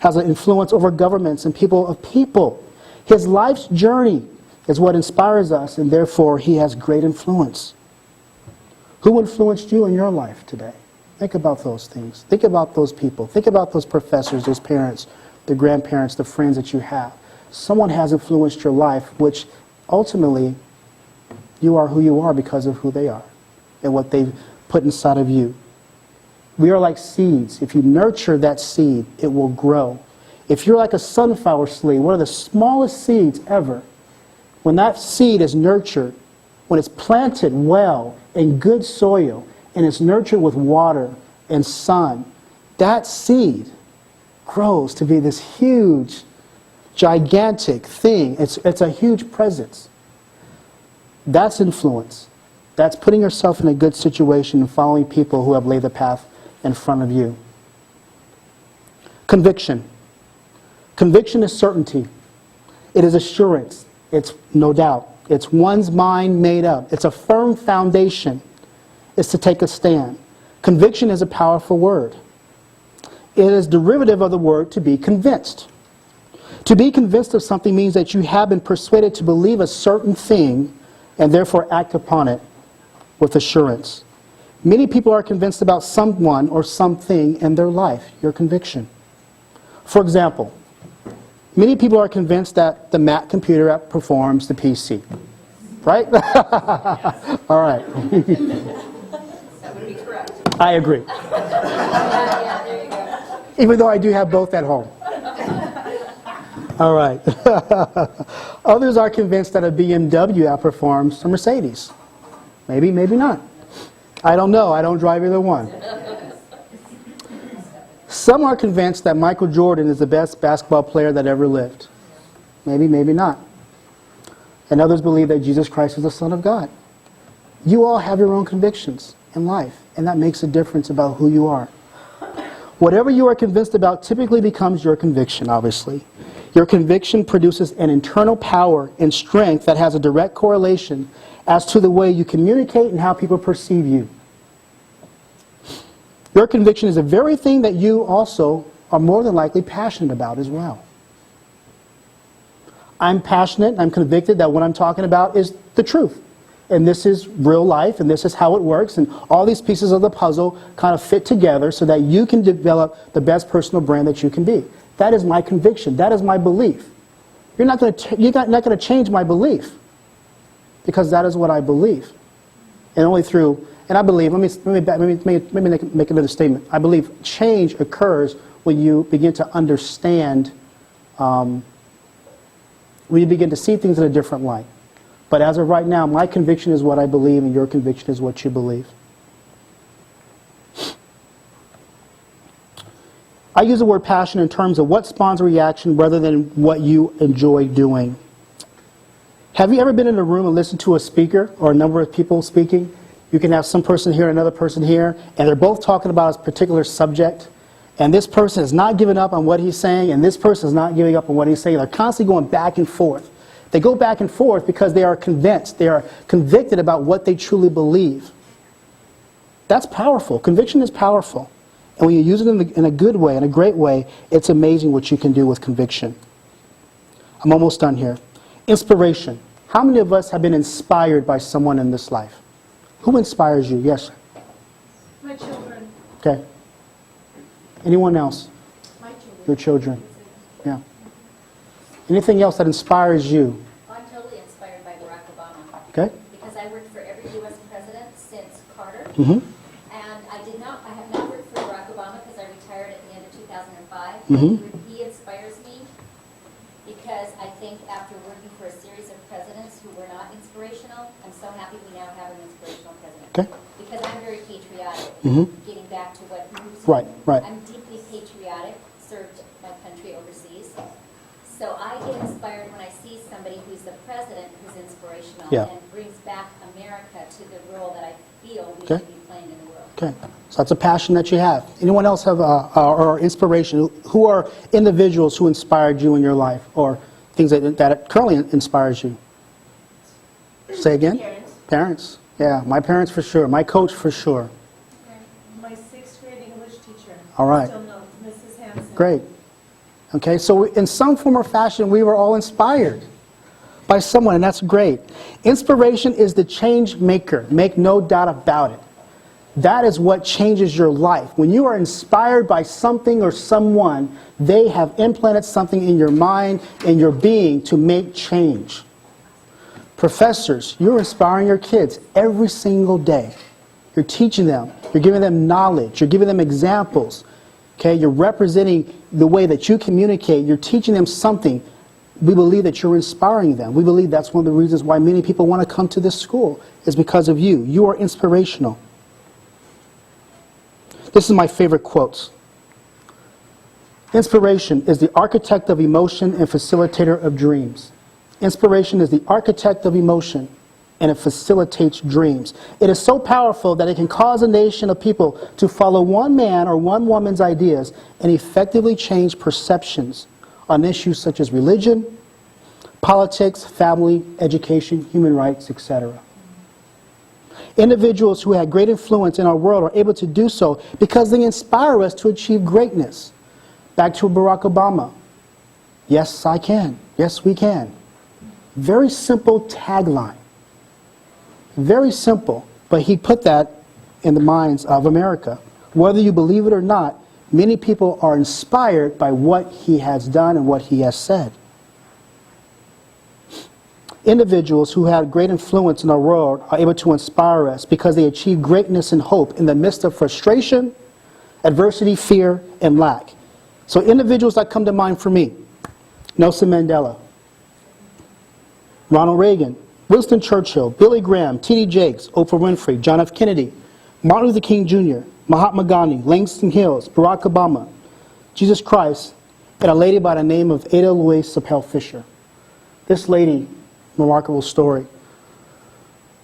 has an influence over governments and people of people. His life's journey is what inspires us, and therefore he has great influence. Who influenced you in your life today? Think about those things. Think about those people. Think about those professors, those parents, the grandparents, the friends that you have. Someone has influenced your life, which ultimately you are who you are because of who they are and what they've put inside of you. We are like seeds. If you nurture that seed, it will grow. If you're like a sunflower seed, one of the smallest seeds ever, when that seed is nurtured, when it's planted well in good soil and it's nurtured with water and sun, that seed grows to be this huge, gigantic thing. It's a huge presence. That's influence. That's putting yourself in a good situation and following people who have laid the path in front of you. Conviction. Conviction is certainty. It is assurance. It's no doubt. It's one's mind made up. It's a firm foundation. It's to take a stand. Conviction is a powerful word. It is derivative of the word to be convinced. To be convinced of something means that you have been persuaded to believe a certain thing and therefore act upon it with assurance. Many people are convinced about someone or something in their life, your conviction. For example, many people are convinced that the Mac computer outperforms the PC. Right? All right. That would be correct. I agree. Yeah, there you go. Even though I do have both at home. All right. Others are convinced that a BMW outperforms a Mercedes. Maybe, maybe not. I don't know. I don't drive either one. Some are convinced that Michael Jordan is the best basketball player that ever lived. maybe, maybe not. And others believe that Jesus Christ is the Son of God. You all have your own convictions in life, and that makes a difference about who you are. Whatever you are convinced about typically becomes your conviction, obviously. Your conviction produces an internal power and strength that has a direct correlation as to the way you communicate and how people perceive you. Your conviction is the very thing that you also are more than likely passionate about as well. I'm passionate, I'm convicted that what I'm talking about is the truth. And this is real life, and this is how it works, and all these pieces of the puzzle kind of fit together so that you can develop the best personal brand that you can be. That is my conviction. That is my belief. You're not going to change my belief, because that is what I believe. And only through, and I believe, let me make another statement. I believe change occurs when you begin to understand, when you begin to see things in a different light. But as of right now, my conviction is what I believe, and your conviction is what you believe. I use the word passion in terms of what spawns a reaction rather than what you enjoy doing. Have you ever been in a room and listened to a speaker or a number of people speaking? You can have some person here, another person here, and they're both talking about a particular subject. And this person is not giving up on what he's saying, and this person is not giving up on what he's saying. They're constantly going back and forth. They go back and forth because they are convinced, they are convicted about what they truly believe. That's powerful. Conviction is powerful. And when you use it in a good way, in a great way, it's amazing what you can do with conviction. I'm almost done here. Inspiration. How many of us have been inspired by someone in this life? Who inspires you? Yes. My children. Okay. Anyone else? My children. Your children. Yeah. Anything else that inspires you? I'm totally inspired by Barack Obama. Okay. Because I worked for every U.S. president since Carter. Mm-hmm. And I have not worked for Barack Obama because I retired at the end of 2005. Mm-hmm. He inspires me because I think after working for a series of presidents who were not inspirational, I'm so happy we now have an inspirational president. Okay. Because I'm very patriotic, Mm-hmm. getting back to what moves Right, me. right. I'm deeply patriotic, served my country overseas. So I get inspired when I see somebody who's the president who's inspirational Yeah. and brings back America to the role that I feel we Okay. should be playing in the world. Okay. So that's a passion that you have. Anyone else have or inspiration? Who are individuals who inspired you in your life, or things that currently inspires you? Say again? Parents. Parents. Yeah, my parents for sure. My coach for sure. My sixth grade English teacher. All right. Still know, Mrs. Hanson. Great. Okay, so in some form or fashion, we were all inspired by someone, and that's great. Inspiration is the change maker. Make no doubt about it. That is what changes your life. When you are inspired by something or someone, they have implanted something in your mind and your being to make change. Professors, you're inspiring your kids every single day. You're teaching them. You're giving them knowledge. You're giving them examples. Okay, you're representing the way that you communicate. You're teaching them something. We believe that you're inspiring them. We believe that's one of the reasons why many people want to come to this school, is because of you. You are inspirational. This is my favorite quotes. Inspiration is the architect of emotion and facilitator of dreams. Inspiration is the architect of emotion, and it facilitates dreams. It is so powerful that it can cause a nation of people to follow one man or one woman's ideas and effectively change perceptions on issues such as religion, politics, family, education, human rights, etc. Individuals who had great influence in our world are able to do so because they inspire us to achieve greatness. Back to Barack Obama. Yes, I can. Yes, we can. Very simple tagline. Very simple, but he put that in the minds of America. Whether you believe it or not, many people are inspired by what he has done and what he has said. Individuals who have great influence in our world are able to inspire us because they achieve greatness and hope in the midst of frustration, adversity, fear, and lack. So individuals that come to mind for me: Nelson Mandela, Ronald Reagan, Winston Churchill, Billy Graham, T.D. Jakes, Oprah Winfrey, John F. Kennedy, Martin Luther King Jr., Mahatma Gandhi, Langston Hughes, Barack Obama, Jesus Christ, and a lady by the name of Ada Louise Sapel Fisher. This lady, remarkable story.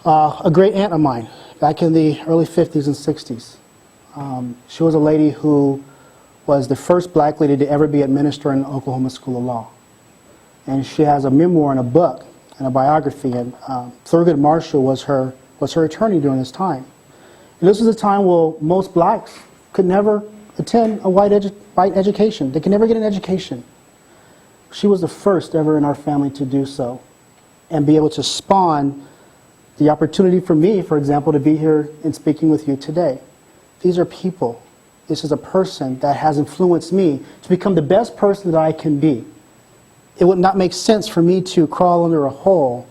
A great aunt of mine, back in the early 50s and 60s. She was a lady who was the first black lady to ever be administered in the Oklahoma School of Law. And she has a memoir and a book and a biography. And Thurgood Marshall was her attorney during this time. And this was a time where most blacks could never attend a white education. They could never get an education. She was the first ever in our family to do so and be able to spawn the opportunity for me, for example, to be here and speaking with you today. These are people. This is a person that has influenced me to become the best person that I can be. It would not make sense for me to crawl under a hole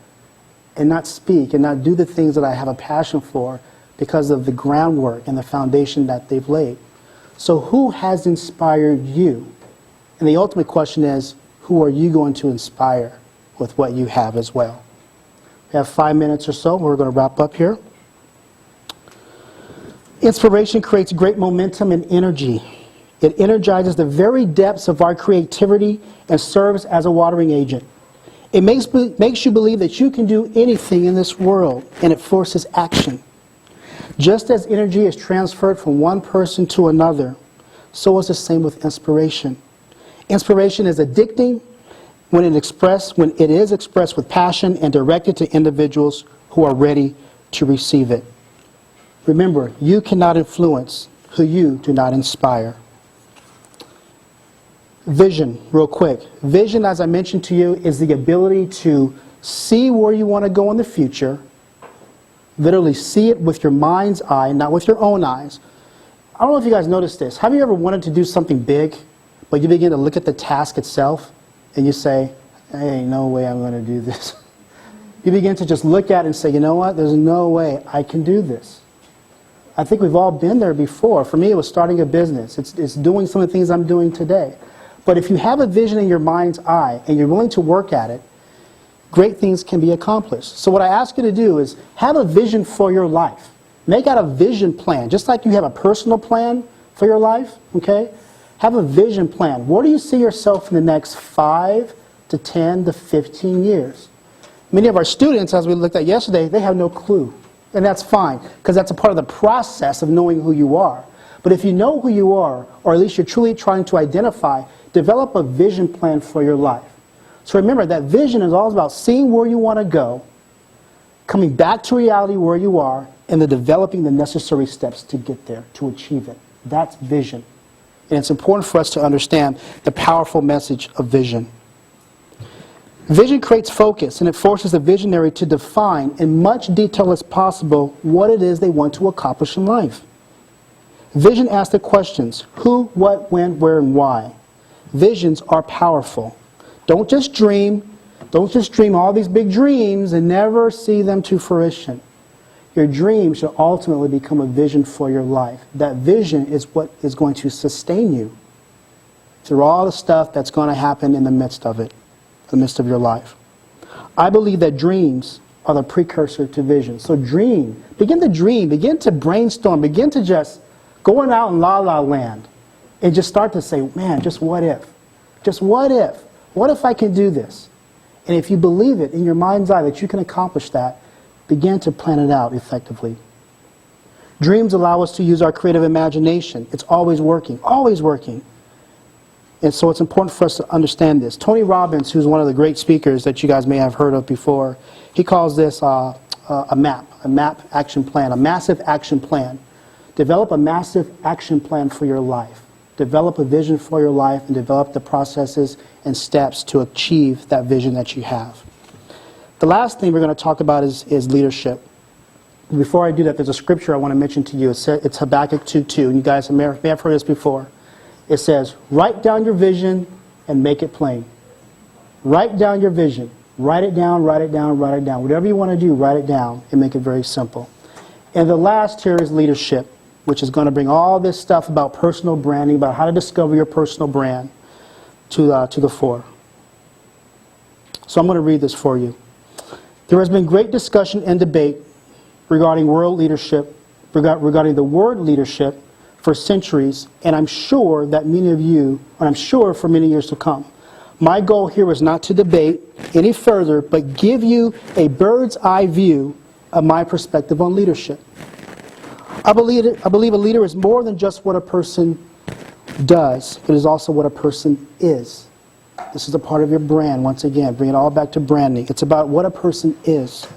and not speak and not do the things that I have a passion for because of the groundwork and the foundation that they've laid. So who has inspired you? And the ultimate question is, who are you going to inspire with what you have as well? We have 5 minutes or so. We're going to wrap up here. Inspiration creates great momentum and energy. It energizes the very depths of our creativity and serves as a watering agent. It makes you believe that you can do anything in this world, and it forces action. Just as energy is transferred from one person to another, so is the same with inspiration. Inspiration is addicting when it is expressed with passion and directed to individuals who are ready to receive it. Remember, you cannot influence who you do not inspire. Vision, real quick. Vision, as I mentioned to you, is the ability to see where you want to go in the future, literally see it with your mind's eye, not with your own eyes. I don't know if you guys noticed this. Have you ever wanted to do something big, but you begin to look at the task itself, and you say, there ain't no way I'm going to do this. You begin to just look at it and say, you know what, there's no way I can do this. I think we've all been there before. For me, it was starting a business. It's doing some of the things I'm doing today. But if you have a vision in your mind's eye and you're willing to work at it, great things can be accomplished. So what I ask you to do is have a vision for your life. Make out a vision plan, just like you have a personal plan for your life, okay? Have a vision plan. Where do you see yourself in the next 5 to 10 to 15 years? Many of our students, as we looked at yesterday, they have no clue. And that's fine, because that's a part of the process of knowing who you are. But if you know who you are, or at least you're truly trying to identify, develop a vision plan for your life. So remember, that vision is all about seeing where you want to go, coming back to reality where you are, and then developing the necessary steps to get there, to achieve it. That's vision. And it's important for us to understand the powerful message of vision. Vision creates focus, and it forces the visionary to define in much detail as possible what it is they want to accomplish in life. Vision asks the questions, who, what, when, where, and why. Visions are powerful. Don't just dream all these big dreams and never see them to fruition. Your dream should ultimately become a vision for your life. That vision is what is going to sustain you through all the stuff that's going to happen in the midst of it, the midst of your life. I believe that dreams are the precursor to vision. So begin to brainstorm, begin to just go out in la-la land and just start to say, man, just what if? Just what if? What if I can do this? And if you believe it in your mind's eye that you can accomplish that, begin to plan it out effectively. Dreams allow us to use our creative imagination. It's always working, always working. And so it's important for us to understand this. Tony Robbins, who's one of the great speakers that you guys may have heard of before, he calls this a map action plan, a massive action plan. Develop a massive action plan for your life. Develop a vision for your life and develop the processes and steps to achieve that vision that you have. The last thing we're going to talk about is leadership. Before I do that, there's a scripture I want to mention to you. It's Habakkuk 2:2, and you guys may have heard this before. It says, write down your vision and make it plain. Write down your vision. Write it down, write it down, write it down. Whatever you want to do, write it down and make it very simple. And the last here is leadership, which is going to bring all this stuff about personal branding, about how to discover your personal brand to the fore. So I'm going to read this for you. There has been great discussion and debate regarding world leadership, regarding the word leadership for centuries, and I'm sure that many of you, and I'm sure for many years to come. My goal here is not to debate any further, but give you a bird's eye view of my perspective on leadership. I believe a leader is more than just what a person does. It is also what a person is. This is a part of your brand. Once again, bring it all back to branding. It's about what a person is.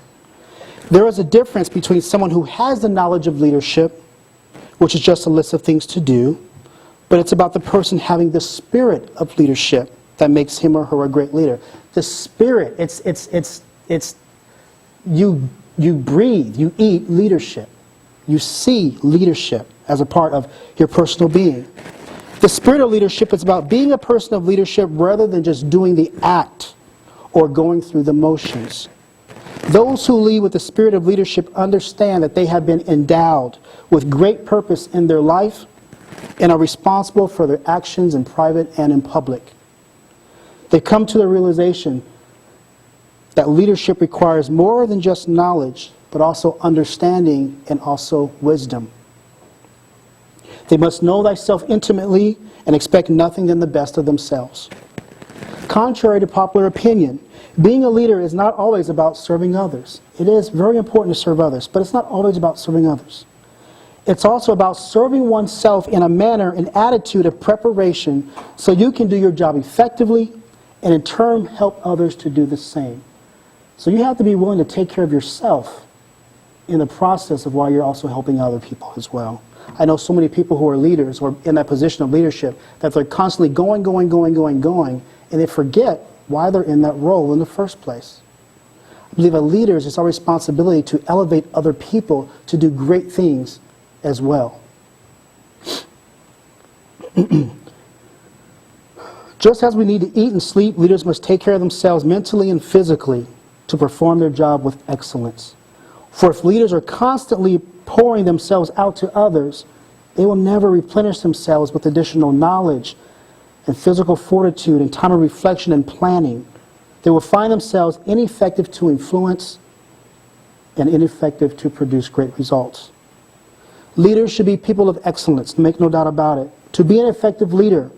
There is a difference between someone who has the knowledge of leadership, which is just a list of things to do, but it's about the person having the spirit of leadership that makes him or her a great leader. The spirit, it's you breathe, you eat leadership. You see leadership as a part of your personal being. The spirit of leadership is about being a person of leadership rather than just doing the act or going through the motions. Those who lead with the spirit of leadership understand that they have been endowed with great purpose in their life and are responsible for their actions in private and in public. They come to the realization that leadership requires more than just knowledge, but also understanding and also wisdom. They must know thyself intimately and expect nothing than the best of themselves. Contrary to popular opinion, being a leader is not always about serving others. It is very important to serve others, but it's not always about serving others. It's also about serving oneself in a manner and attitude of preparation so you can do your job effectively and in turn help others to do the same. So you have to be willing to take care of yourself in the process of while you're also helping other people as well. I know so many people who are leaders or in that position of leadership that they're constantly going, and they forget why they're in that role in the first place. I believe a leader is our responsibility to elevate other people to do great things as well. Just as we need to eat and sleep, leaders must take care of themselves mentally and physically to perform their job with excellence. For if leaders are constantly pouring themselves out to others, they will never replenish themselves with additional knowledge and physical fortitude and time of reflection and planning. They will find themselves ineffective to influence and ineffective to produce great results. Leaders should be people of excellence, make no doubt about it. To be an effective leader,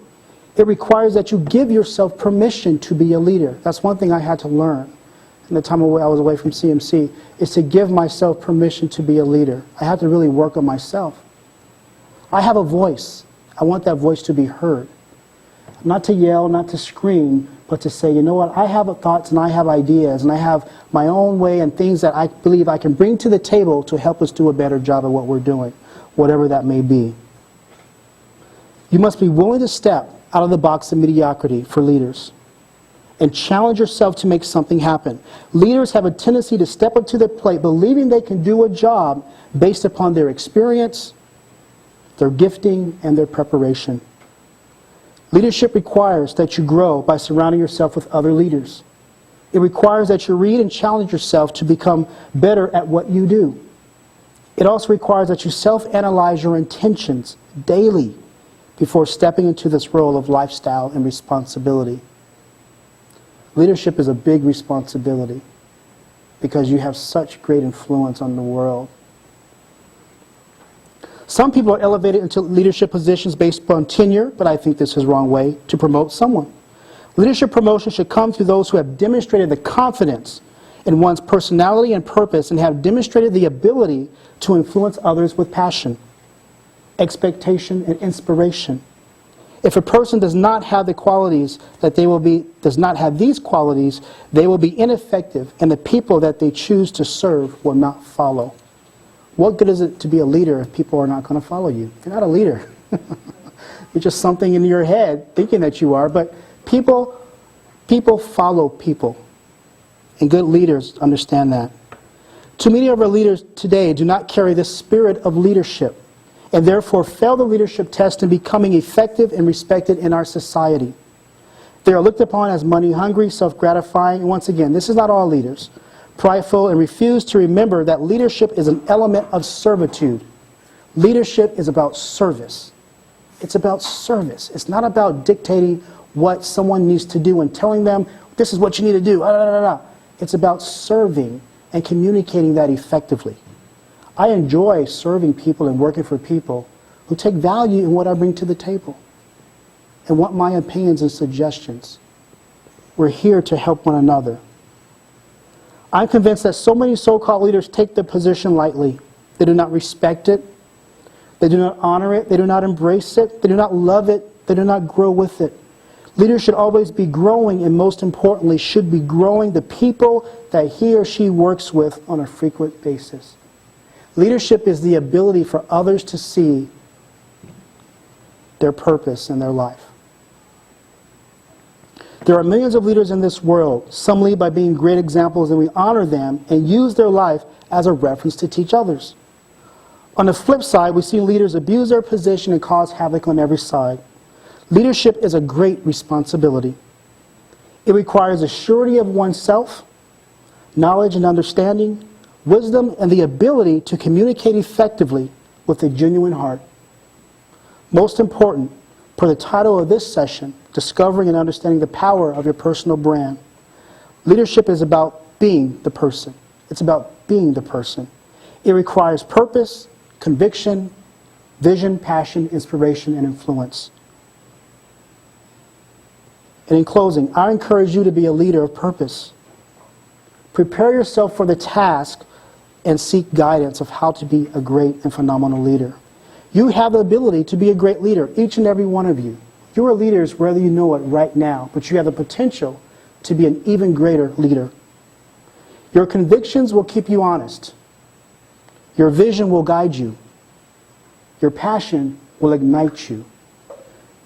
it requires that you give yourself permission to be a leader. That's one thing I had to learn in the time I was away from CMC, is to give myself permission to be a leader. I had to really work on myself. I have a voice. I want that voice to be heard. Not to yell, not to scream, but to say, you know what, I have thoughts and I have ideas and I have my own way and things that I believe I can bring to the table to help us do a better job of what we're doing, whatever that may be. You must be willing to step out of the box of mediocrity for leaders and challenge yourself to make something happen. Leaders have a tendency to step up to the plate believing they can do a job based upon their experience, their gifting, and their preparation. Leadership requires that you grow by surrounding yourself with other leaders. It requires that you read and challenge yourself to become better at what you do. It also requires that you self-analyze your intentions daily before stepping into this role of lifestyle and responsibility. Leadership is a big responsibility because you have such great influence on the world. Some people are elevated into leadership positions based upon tenure, but I think this is the wrong way to promote someone. Leadership promotion should come through those who have demonstrated the confidence in one's personality and purpose and have demonstrated the ability to influence others with passion, expectation, and inspiration. If a person does not have the qualities that does not have these qualities, they will be ineffective, and the people that they choose to serve will not follow. What good is it to be a leader if people are not going to follow you? You're not a leader. You're just something in your head thinking that you are, but people follow people, and good leaders understand that. Too many of our leaders today do not carry the spirit of leadership, and therefore fail the leadership test in becoming effective and respected in our society. They are looked upon as money-hungry, self-gratifying, and once again, this is not all leaders, prideful, and refuse to remember that leadership is an element of servitude. Leadership is about service. It's about service. It's not about dictating what someone needs to do and telling them, this is what you need to do. It's about serving and communicating that effectively. I enjoy serving people and working for people who take value in what I bring to the table and want my opinions and suggestions. We're here to help one another. I'm convinced that so many so-called leaders take their position lightly. They do not respect it. They do not honor it. They do not embrace it. They do not love it. They do not grow with it. Leaders should always be growing, and most importantly, should be growing the people that he or she works with on a frequent basis. Leadership is the ability for others to see their purpose in their life. There are millions of leaders in this world. Some lead by being great examples, and we honor them and use their life as a reference to teach others. On the flip side, we see leaders abuse their position and cause havoc on every side. Leadership is a great responsibility. It requires a surety of oneself, knowledge and understanding, wisdom, and the ability to communicate effectively with a genuine heart. Most important, per the title of this session, Discovering and Understanding the Power of Your Personal Brand. Leadership is about being the person. It's about being the person. It requires purpose, conviction, vision, passion, inspiration, and influence. And in closing, I encourage you to be a leader of purpose. Prepare yourself for the task and seek guidance of how to be a great and phenomenal leader. You have the ability to be a great leader, each and every one of you. You are leaders whether you know it right now, but you have the potential to be an even greater leader. Your convictions will keep you honest. Your vision will guide you. Your passion will ignite you.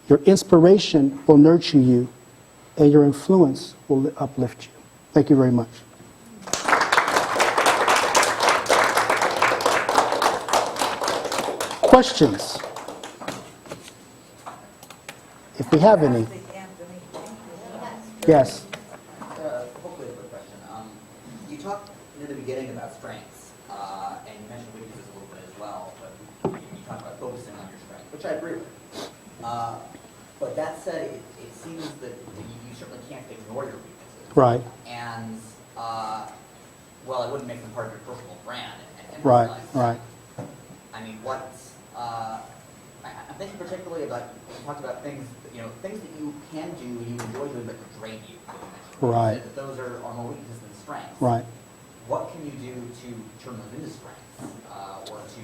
Your inspiration will nurture you. And your influence will uplift you. Thank you very much. Questions? If we have any. Yes. Hopefully a quick question. You talked in the beginning about strengths, and you mentioned weaknesses a little bit as well, but you talked about focusing on your strengths, which I agree with. But that said, it seems that you certainly can't ignore your weaknesses. Right. And, well, it wouldn't make them part of your personal brand. And Right, realize. right. I mean, I'm thinking particularly about, you talked about things that you can do and you enjoy doing but drain you. Right. That those are more weaknesses than strengths. Right. What can you do to turn those into strengths? Or to,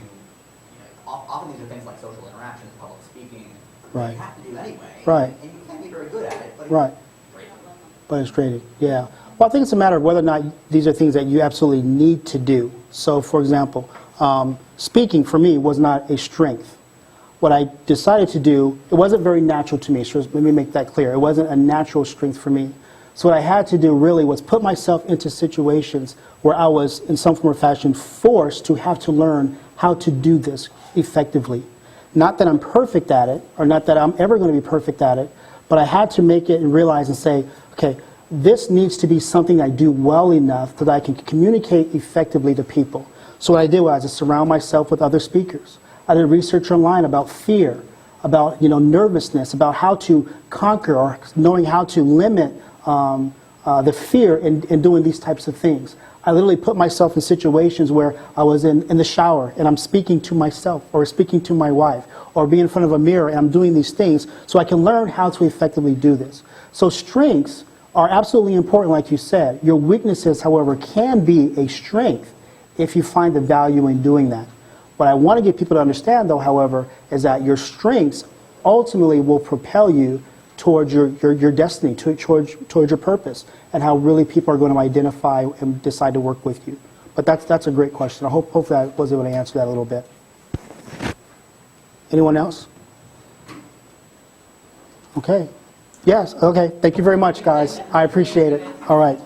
often these are things like social interactions, public speaking, Right. you have to do anyway. Right. And you can be very good at it, but Right. it's draining. But it's draining, yeah. Well, I think it's a matter of whether or not these are things that you absolutely need to do. So, for example, speaking for me was not a strength. What I decided to do, it wasn't very natural to me, so let me make that clear. It wasn't a natural strength for me. So what I had to do really was put myself into situations where I was, in some form or fashion, forced to have to learn how to do this effectively. Not that I'm perfect at it, or not that I'm ever going to be perfect at it, but I had to make it and realize and say, okay, this needs to be something I do well enough that I can communicate effectively to people. So what I did was I surround myself with other speakers. I did research online about fear, about nervousness, about how to conquer or knowing how to limit the fear in doing these types of things. I literally put myself in situations where I was in the shower and I'm speaking to myself or speaking to my wife or being in front of a mirror and I'm doing these things so I can learn how to effectively do this. So strengths are absolutely important, like you said. Your weaknesses, however, can be a strength if you find the value in doing that. What I want to get people to understand, though, however, is that your strengths ultimately will propel you towards your destiny, towards your purpose, and how really people are going to identify and decide to work with you. But that's a great question. Hopefully I was able to answer that a little bit. Anyone else? Okay. Yes, okay. Thank you very much, guys. I appreciate it. All right.